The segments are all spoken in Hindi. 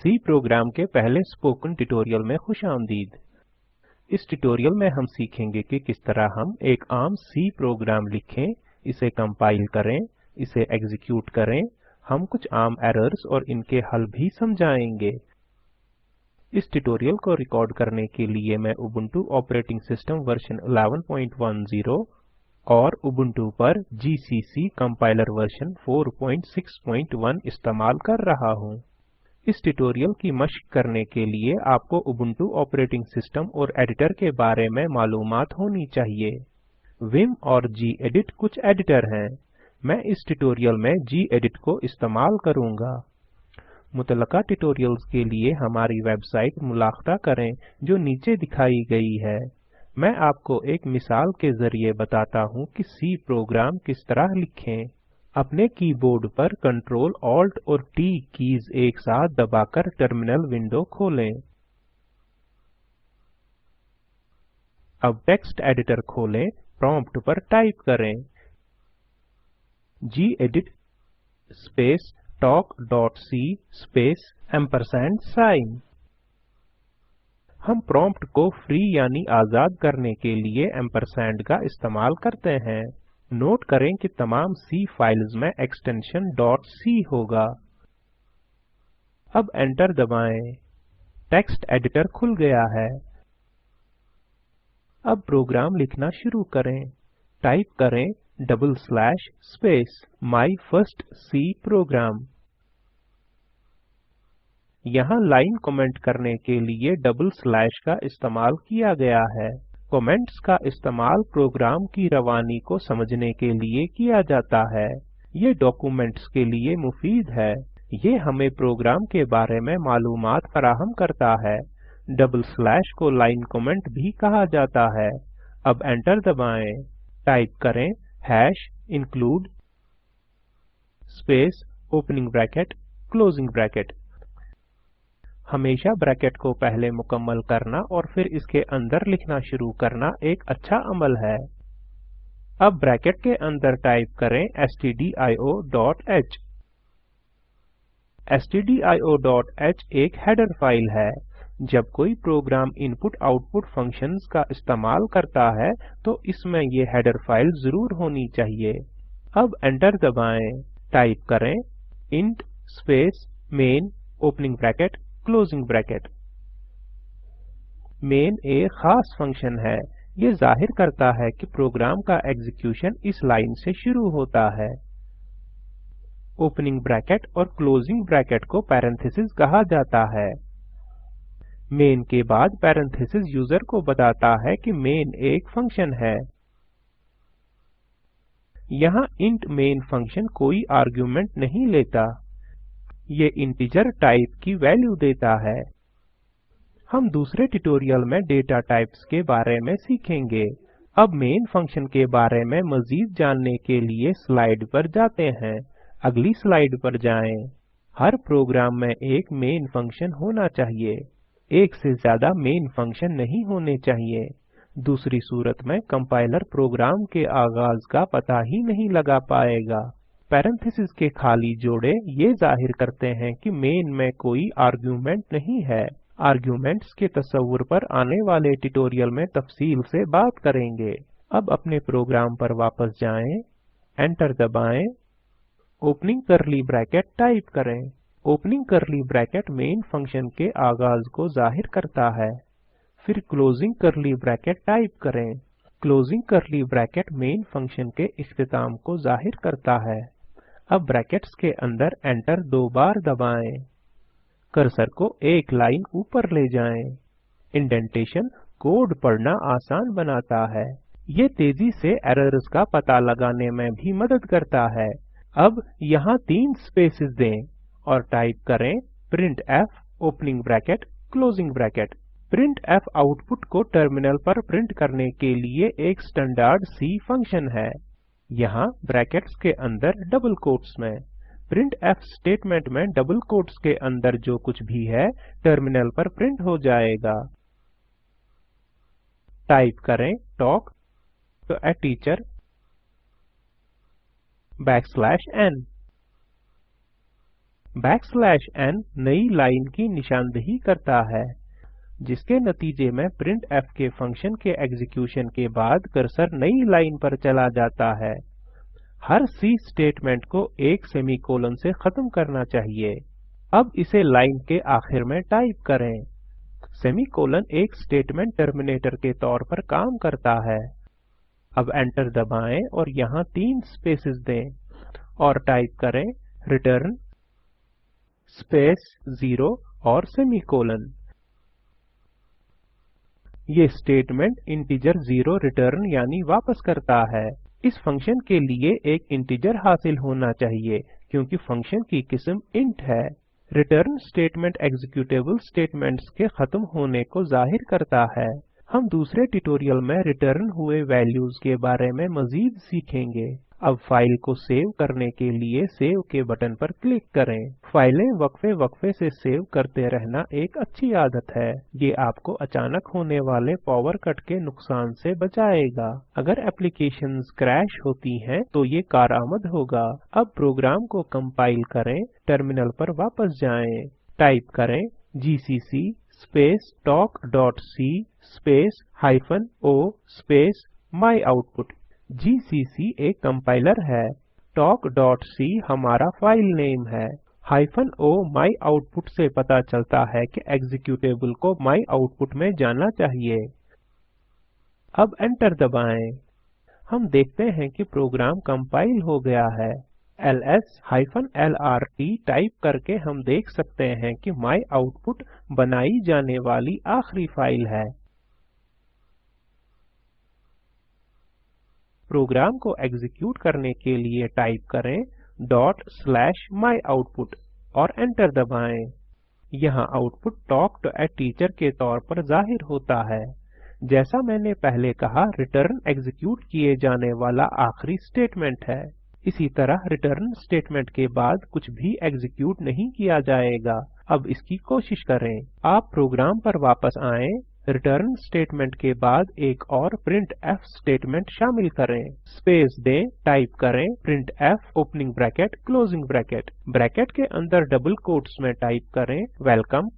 सी प्रोग्राम के पहले स्पोकन ट्यूटोरियल में खुशामदीद। इस ट्यूटोरियल में हम सीखेंगे कि किस तरह हम एक आम सी प्रोग्राम लिखें, इसे कंपाइल करें, इसे एग्जीक्यूट करें। हम कुछ आम एरर्स और इनके हल भी समझाएंगे। इस ट्यूटोरियल को रिकॉर्ड करने के लिए मैं उबुंटू ऑपरेटिंग सिस्टम वर्जन 11.10 और उबुंटू पर जीसीसी कंपाइलर वर्जन 4.6.1 इस्तेमाल कर रहा हूँ। इस ट्यूटोरियल की मशक करने के लिए आपको उबुंटू ऑपरेटिंग सिस्टम और एडिटर के बारे में मालूमात होनी चाहिए। विम और गेडिट कुछ एडिटर हैं। मैं इस ट्यूटोरियल में गेडिट को इस्तेमाल करूंगा। मुतलका ट्यूटोरियल्स के लिए हमारी वेबसाइट मुलाक़ा करें जो नीचे दिखाई गई है। मैं आपको एक मिसाल के जरिए बताता हूँ कि सी प्रोग्राम किस तरह लिखें। अपने कीबोर्ड पर Ctrl, Alt और T कीज एक साथ दबाकर टर्मिनल विंडो खोलें। अब टेक्स्ट एडिटर खोलें, प्रॉम्प्ट पर टाइप करें गेडिट स्पेस talkसी स्पेस &। हम प्रॉम्प्ट को फ्री यानी आजाद करने के लिए एम्परसैंड का इस्तेमाल करते हैं। नोट करें कि तमाम सी फाइल्स में एक्सटेंशन .c होगा। अब एंटर दबाएं। टेक्स्ट एडिटर खुल गया है। अब प्रोग्राम लिखना शुरू करें। टाइप करें space my first C program. यहाँ लाइन कमेंट करने के लिए डबल स्लैश का इस्तेमाल किया गया है। कमेंट्स का इस्तेमाल प्रोग्राम की रवानी को समझने के लिए किया जाता है। ये डॉक्यूमेंट्स के लिए मुफीद है। ये हमें प्रोग्राम के बारे में मालूमात फराहम करता है। डबल स्लैश को लाइन कमेंट भी कहा जाता है। अब एंटर दबाएं। टाइप करें #include space opening bracket closing bracket. हमेशा ब्रैकेट को पहले मुकम्मल करना और फिर इसके अंदर लिखना शुरू करना एक अच्छा अमल है। अब ब्रैकेट के अंदर टाइप करें stdio.h। stdio.h एक हेडर फाइल है। जब कोई प्रोग्राम इनपुट आउटपुट फंक्शंस का इस्तेमाल करता है तो इसमें ये हेडर फाइल जरूर होनी चाहिए। अब एंटर दबाएं। टाइप करें int space main opening bracket closing bracket. Main एक खास फंक्शन है। ये जाहिर करता है कि प्रोग्राम का एग्जीक्यूशन इस लाइन से शुरू होता है। ओपनिंग ब्रैकेट और क्लोजिंग ब्रैकेट को पैरेंथेसिस कहा जाता है। मेन के बाद पैरेंथेसिस यूजर को बताता है कि मेन एक फंक्शन है। यहाँ int main फंक्शन कोई आर्गुमेंट नहीं लेता। ये इंटीजर टाइप की वैल्यू देता है। हम दूसरे ट्यूटोरियल में डेटा टाइप्स के बारे में सीखेंगे। अब मेन फंक्शन के बारे में मजीद जानने के लिए स्लाइड पर जाते हैं। अगली स्लाइड पर जाएं। हर प्रोग्राम में एक मेन फंक्शन होना चाहिए। एक से ज्यादा मेन फंक्शन नहीं होने चाहिए। दूसरी सूरत में कंपाइलर प्रोग्राम के आगाज का पता ही नहीं लगा पाएगा। पैरेंथेसिस के खाली जोड़े ये जाहिर करते हैं कि मेन में कोई आर्गुमेंट नहीं है। आर्गुमेंट्स के तस्वुर पर आने वाले ट्यूटोरियल में तफसील से बात करेंगे। अब अपने प्रोग्राम पर वापस जाएं। एंटर दबाएं। ओपनिंग कर्ली ब्रैकेट टाइप करें। Opening curly bracket main function के आगाज को जाहिर करता है। फिर क्लोजिंग कर्ली ब्रैकेट टाइप करें। Closing curly bracket main function के इख्तिताम को जाहिर करता है। अब ब्रैकेट्स के अंदर एंटर 2 बार दबाएं। कर्सर को एक लाइन ऊपर ले जाएं। इंडेंटेशन कोड पढ़ना आसान बनाता है। ये तेजी से एरर्स का पता लगाने में भी मदद करता है। अब यहाँ 3 स्पेसेस दें और टाइप करें printf opening bracket closing bracket. printf output को टर्मिनल पर प्रिंट करने के लिए एक स्टैंडर्ड सी फंक्शन है। यहाँ ब्रैकेट्स के अंदर डबल कोट्स में। printf स्टेटमेंट में डबल कोट्स के अंदर जो कुछ भी है टर्मिनल पर प्रिंट हो जाएगा। टाइप करें talk to a teacher \n। n नई लाइन की निशानदेही करता है, जिसके नतीजे में printf के फंक्शन के एग्जीक्यूशन के बाद कर्सर नई लाइन पर चला जाता है। हर C स्टेटमेंट को एक सेमीकोलन से खत्म करना चाहिए। अब इसे लाइन के आखिर में टाइप करें। सेमीकोलन एक स्टेटमेंट टर्मिनेटर के तौर पर काम करता है। अब एंटर दबाएं और यहाँ 3 स्पेसेस दें और टाइप करें रिटर्न स्पेस 0 और सेमीकोलन। ये स्टेटमेंट इंटीजर 0 रिटर्न यानी वापस करता है। इस फंक्शन के लिए एक इंटीजर हासिल होना चाहिए क्योंकि फंक्शन की किस्म इंट है। रिटर्न स्टेटमेंट एग्जीक्यूटेबल स्टेटमेंट्स के खत्म होने को जाहिर करता है। हम दूसरे ट्यूटोरियल में रिटर्न हुए वैल्यूज के बारे में मजीद सीखेंगे। अब फाइल को सेव करने के लिए सेव के बटन पर क्लिक करें। फाइलें वक्फे से सेव करते रहना एक अच्छी आदत है। ये आपको अचानक होने वाले पावर कट के नुकसान से बचाएगा। अगर एप्लीकेशंस क्रैश होती हैं तो ये कारआमद होगा। अब प्रोग्राम को कंपाइल करें, टर्मिनल पर वापस जाएं। टाइप करें GCC space talk.c space -o space myoutput। GCC एक कंपाइलर है। talk.c हमारा फाइल नेम है। -o myoutput से पता चलता है कि एग्जीक्यूटेबल को myoutput में जाना चाहिए। अब एंटर दबाएं। हम देखते हैं कि प्रोग्राम कंपाइल हो गया है। ls-lrt टाइप करके हम देख सकते हैं कि myoutput बनाई जाने वाली आखिरी फाइल है। प्रोग्राम को एग्जीक्यूट करने के लिए टाइप करें ./myoutput और एंटर दबाएं। यहाँ output talk to a teacher के तौर पर जाहिर होता है। जैसा मैंने पहले कहा, रिटर्न एग्जीक्यूट किए जाने वाला आखिरी स्टेटमेंट है। इसी तरह रिटर्न स्टेटमेंट के बाद कुछ भी एग्जीक्यूट नहीं किया जाएगा। अब इसकी कोशिश करें। आप प्रोग्राम पर वापस आएं। रिटर्न स्टेटमेंट के बाद एक और printf स्टेटमेंट शामिल करें। स्पेस दें, टाइप करें printf opening bracket closing bracket. Bracket के अंदर डबल कोट्स में टाइप करें वेलकम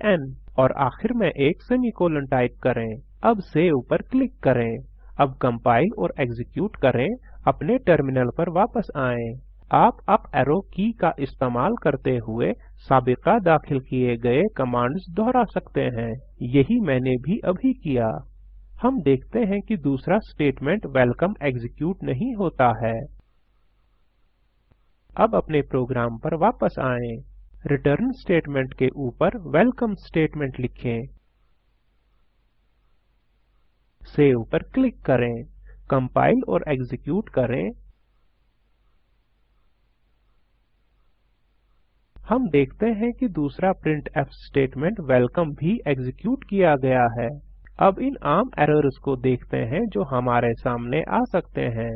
\n और आखिर में एक सेमीकोलन टाइप करें। अब सेव पर क्लिक करें। अब कंपाइल और एग्जीक्यूट करें। अपने टर्मिनल पर वापस आएं। आप अप एरो की का इस्तेमाल करते हुए साबिका दाखिल किए गए कमांड्स दोहरा सकते हैं। यही मैंने भी अभी किया। हम देखते हैं कि दूसरा स्टेटमेंट वेलकम एग्जीक्यूट नहीं होता है। अब अपने प्रोग्राम पर वापस आएं। रिटर्न स्टेटमेंट के ऊपर वेलकम स्टेटमेंट लिखें। सेव पर क्लिक करें। कंपाइल और एग्जीक्यूट करें। हम देखते हैं कि दूसरा printf स्टेटमेंट वेलकम भी एग्जीक्यूट किया गया है। अब इन आम एरर्स को देखते हैं जो हमारे सामने आ सकते हैं।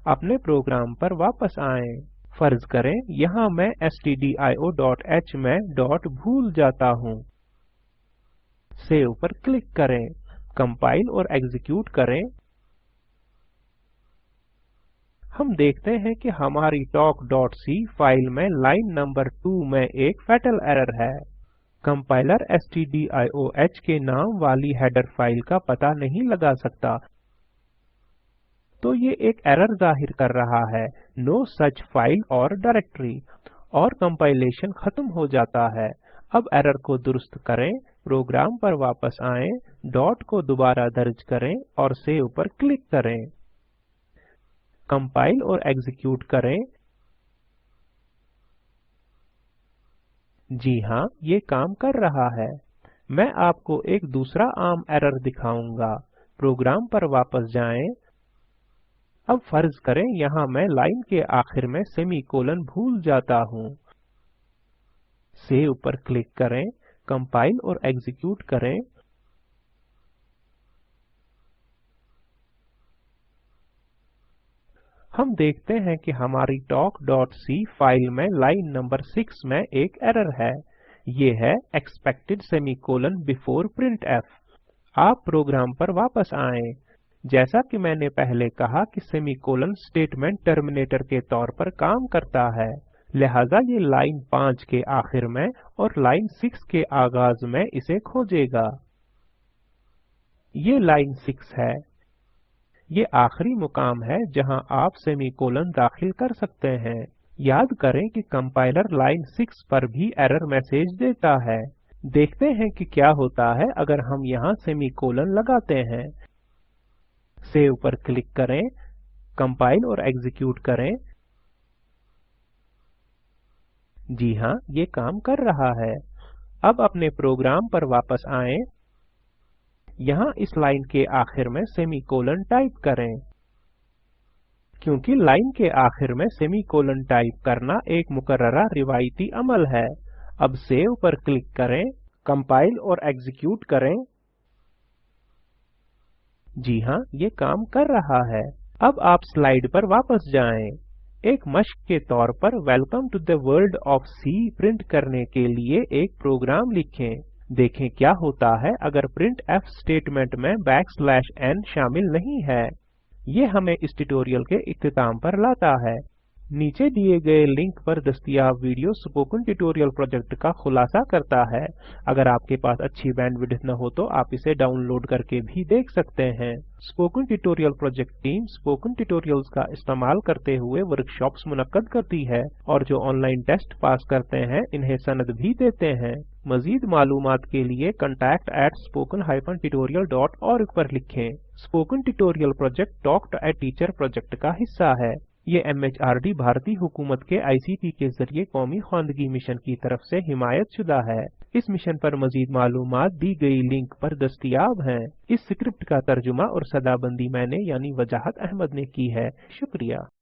अपने प्रोग्राम पर वापस आएं। फर्ज करें यहाँ मैं stdio.h में डॉट भूल जाता हूँ। सेव पर क्लिक करें। कंपाइल और एग्जीक्यूट करें। हम देखते हैं कि हमारी talk.c फाइल में लाइन नंबर 2 में एक फैटल एरर है। कंपाइलर stdioh के नाम वाली हेडर फाइल का पता नहीं लगा सकता, तो ये एक एरर जाहिर कर रहा है नो सच फाइल और डायरेक्टरी, और कंपाइलेशन खत्म हो जाता है। अब एरर को दुरुस्त करें। प्रोग्राम पर वापस आएं, डॉट को दोबारा दर्ज करें और सेव पर क्लिक करें। कंपाइल और एग्जीक्यूट करें। जी हाँ, ये काम कर रहा है। मैं आपको एक दूसरा आम एरर दिखाऊंगा। प्रोग्राम पर वापस जाएं। अब फर्ज करें यहाँ मैं लाइन के आखिर में सेमीकोलन भूल जाता हूँ। सेव पर क्लिक करें। कंपाइल और एग्जीक्यूट करें। हम देखते हैं कि हमारी talk.c फाइल में लाइन नंबर 6 में एक एरर है। ये है एक्सपेक्टेड सेमीकोलन बिफोर printf। आप प्रोग्राम पर वापस आएं। जैसा कि मैंने पहले कहा कि सेमीकोलन स्टेटमेंट टर्मिनेटर के तौर पर काम करता है। लिहाजा ये लाइन 5 के आखिर में और लाइन 6 के आगाज में इसे खोजेगा। ये लाइन 6 है। ये आखिरी मुकाम है जहां आप सेमीकोलन दाखिल कर सकते हैं। याद करें कि कंपाइलर लाइन 6 पर भी एरर मैसेज देता है। देखते हैं कि क्या होता है अगर हम यहाँ सेमीकोलन लगाते हैं। सेव पर क्लिक करें, कंपाइल और एग्जीक्यूट करें। जी हाँ, ये काम कर रहा है। अब अपने प्रोग्राम पर वापस आएं। यहाँ इस लाइन के आखिर में सेमीकोलन टाइप करें। क्योंकि लाइन के आखिर में सेमीकोलन टाइप करना एक मुकर्ररा रिवायती अमल है। अब सेव पर क्लिक करें, कंपाइल और एग्जीक्यूट करें। जी हाँ, ये काम कर रहा है। अब आप स्लाइड पर वापस जाएं। एक मश्क के तौर पर welcome to the world of C print करने के लिए एक प्रोग्राम लिखें। देखें क्या होता है अगर प्रिंटफ स्टेटमेंट में n शामिल नहीं है। ये हमें इस ट्यूटोरियल के इख्तिताम पर लाता है। नीचे दिए गए लिंक पर दस्तयाब वीडियो स्पोकन ट्यूटोरियल प्रोजेक्ट का खुलासा करता है। अगर आपके पास अच्छी बैंडविड्थ न हो तो आप इसे डाउनलोड करके भी देख सकते हैं। Spoken tutorial project team spoken tutorials का इस्तेमाल करते हुए वर्कशॉप्स मुनक्कद करती है और जो ऑनलाइन टेस्ट पास करते हैं इन्हें सनद भी देते हैं। मजीद मालूमात के लिए contact@spoken-tutorial.org पर लिखें। Spoken tutorial project talk to a teacher project का हिस्सा है। ये MHRD भारतीय हुकूमत के ICT के जरिए कौमी ख्वानदगी मिशन की तरफ से हिमायत शुदा है। इस मिशन पर मजीद मालूमात दी गई लिंक पर दस्तयाब हैं। इस स्क्रिप्ट का तर्जुमा और सदाबंदी मैंने यानी वजाहत अहमद ने की है। शुक्रिया।